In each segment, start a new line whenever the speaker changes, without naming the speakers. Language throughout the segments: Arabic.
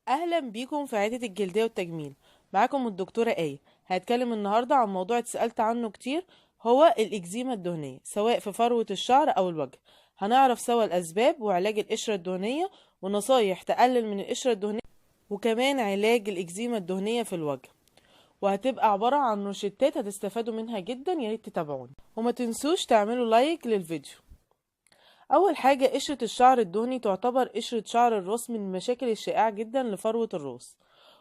اهلا بيكم في عيادة الجلدية والتجميل. معاكم الدكتورة آية. هتكلم النهاردة عن موضوع اتسألت عنه كتير، هو الإكزيما الدهنية سواء في فروة الشعر او الوجه. هنعرف سوا الاسباب وعلاج القشرة الدهنية ونصايح تقلل من القشرة الدهنية، وكمان علاج الإكزيما الدهنية في الوجه. وهتبقى عبارة عن روشتات هتستفادوا منها جدا، ياريت تتابعوني وما تنسوش تعملوا لايك للفيديو. اول حاجة، قشرة الشعر الدهني تعتبر قشرة شعر الراس من المشاكل الشائعة جدا لفروة الراس،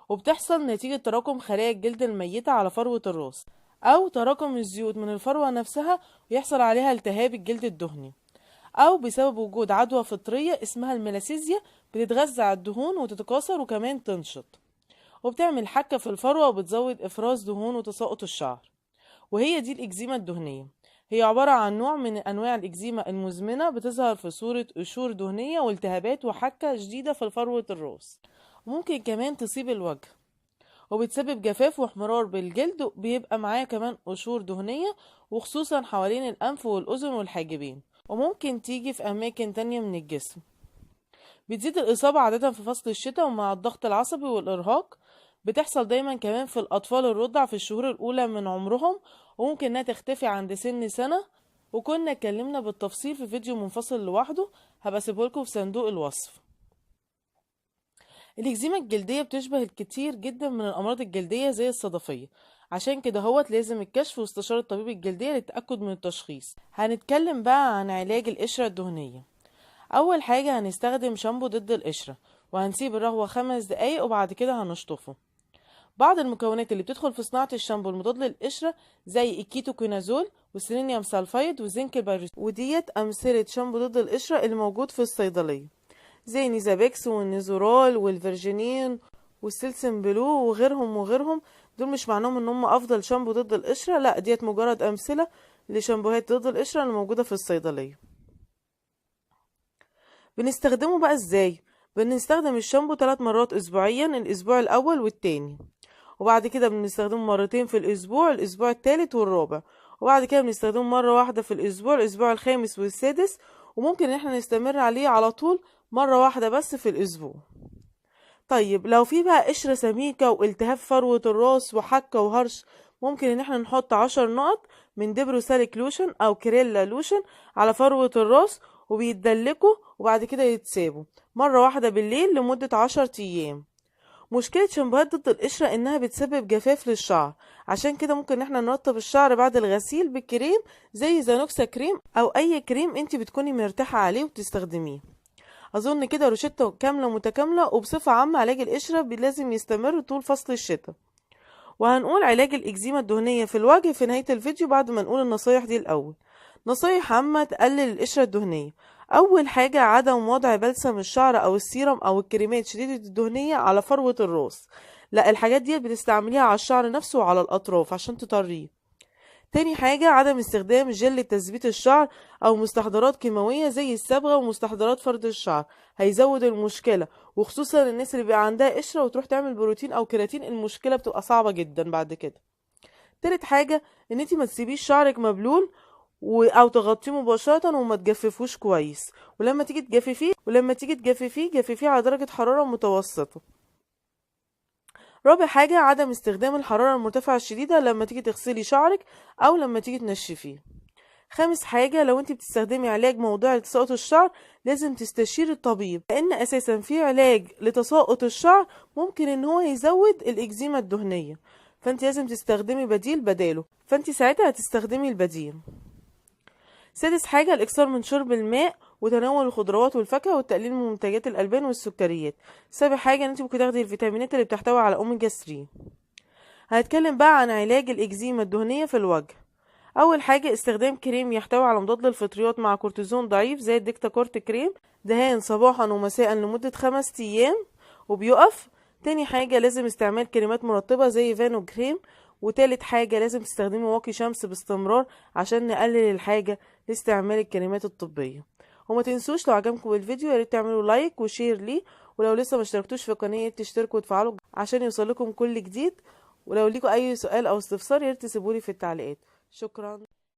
وبتحصل نتيجة تراكم خلايا الجلد الميتة على فروة الراس او تراكم الزيوت من الفروة نفسها ويحصل عليها التهاب الجلد الدهني، او بسبب وجود عدوى فطرية اسمها الميلاسيزيا بتتغذى على الدهون وتتكاثر وكمان تنشط، وبتعمل حكة في الفروة وبتزود افراز دهون وتساقط الشعر. وهي دي الإكزيما الدهنية. هي عبارة عن نوع من أنواع الإكزيما المزمنة، بتظهر في صورة قشور دهنية والتهابات وحكة شديدة في فروة الراس، وممكن كمان تصيب الوجه، وبتسبب جفاف واحمرار بالجلد، بيبقى معاه كمان قشور دهنية وخصوصا حوالين الأنف والأذن والحاجبين، وممكن تيجي في أماكن تانية من الجسم. بتزيد الإصابة عادة في فصل الشتاء ومع الضغط العصبي والإرهاق. بتحصل دايما كمان في الأطفال الرضع في الشهور الأولى من عمرهم، وممكن إنها تختفي عند سن سنة، وكنا اتكلمنا بالتفصيل في فيديو منفصل لوحده، هبقى اسيبهولكوا في صندوق الوصف. الإكزيما الجلدية بتشبه الكتير جدا من الأمراض الجلدية زي الصدفية، عشان كده لازم الكشف واستشارة طبيب الجلدية للتأكد من التشخيص. هنتكلم بقى عن علاج القشرة الدهنية. أول حاجة هنستخدم شامبو ضد القشرة، وهنسيب الرغوة 5 دقايق وبعد كده هنشطفه. بعض المكونات اللي بتدخل في صناعة الشامبو المضاد للقشرة زي الكيتوكونازول والسيلينيوم سالفايد وزنك البيروس، وديت أمثلة شامبو ضد القشرة اللي موجود في الصيدلية زي نيزابيكس والنيزورال والفيرجينين والسيلسن بلو وغيرهم. دول مش معناهم ان هم افضل شامبو ضد القشرة، لا، ديت مجرد امثلة لشامبوهات ضد القشرة اللي موجودة في الصيدلية. بنستخدمه بقى ازاي؟ بنستخدم الشامبو 3 مرات اسبوعيا، الاسبوع الاول والتاني، وبعد كده بنستخدمه مرتين في الاسبوع التالت والرابع، وبعد كده بنستخدمه مرة واحدة في الاسبوع الخامس والسادس، وممكن ان احنا نستمر عليه على طول مرة واحدة بس في الاسبوع. طيب لو في بقى قشرة سميكة والتهاب فروة الراس وحكة وهرش، ممكن ان احنا نحط 10 نقط من دبروساليك لوشن او كريلا لوشن على فروة الراس، وبيتدلكوا وبعد كده يتسابوا مرة واحدة بالليل لمدة 10 ايام. مشكلة شامبوهات ضد القشرة انها بتسبب جفاف للشعر، عشان كده ممكن ان احنا نرطب الشعر بعد الغسيل بالكريم زي زانوكسا كريم او اي كريم انت بتكوني مرتاحة عليه وبتستخدميه. اظن كده روشتة كاملة متكاملة، وبصفة عامة علاج القشرة لازم يستمر طول فصل الشتاء. وهنقول علاج الإكزيما الدهنية في الوجه في نهاية الفيديو بعد ما نقول النصايح دي الأول. نصايح عامة تقلل القشرة الدهنية. أول حاجة، عدم وضع بلسم الشعر أو السيرم أو الكريمات شديدة الدهنية على فروة الراس، لا، الحاجات دي بتستعمليها على الشعر نفسه وعلى الأطراف عشان تطريه. تاني حاجة، عدم استخدام جل لتثبيت الشعر أو مستحضرات كيماوية زي الصبغة ومستحضرات فرد الشعر، هيزود المشكلة، وخصوصا الناس اللي بيبقى عندها قشرة وتروح تعمل بروتين أو كيراتين، المشكلة بتبقى صعبة جدا بعد كده. تالت حاجة، ان انتي ما تسيبيش شعرك مبلول او تغطيه مباشرة وما تجففوش كويس، ولما تيجي تجففيه جففيه على درجة حرارة متوسطة. رابع حاجة، عدم استخدام الحرارة المرتفعة الشديدة لما تيجي تغسلي شعرك أو لما تيجي تنشفيه. خامس حاجة، لو انت بتستخدمي علاج موضعي لتساقط الشعر لازم تستشيري الطبيب، لأن أساسا في علاج لتساقط الشعر ممكن ان هو يزود الإكزيما الدهنية، فانت لازم تستخدمي بديل بداله، فانت ساعتها هتستخدمي البديل. سادس حاجة، الإكثار من شرب الماء وتناول الخضروات والفاكهة والتقليل من منتجات الألبان والسكريات. سابع حاجة، ان انت ممكن تاخدي الفيتامينات اللي بتحتوي على اوميجا 3. هنتكلم بقى عن علاج الإكزيما الدهنية في الوجه. أول حاجة، استخدام كريم يحتوي على مضاد للفطريات مع كورتيزون ضعيف زي الديكتاكورت كريم، دهان صباحا ومساء لمدة 5 أيام وبيقف. تاني حاجة، لازم استعمال كريمات مرطبة زي فانو كريم. وتالت حاجة، لازم تستخدمي واقي شمس باستمرار عشان نقلل الحاجة لاستعمال الكريمات الطبية. وما تنسوش لو عجبكم الفيديو ياريت تعملوا لايك وشير ليه، ولو لسه ما اشتركتوش في القناة تشتركوا وتفعلوا عشان يوصلكم كل جديد. ولو ليكوا اي سؤال او استفسار ياريت تسيبولي في التعليقات. شكرا.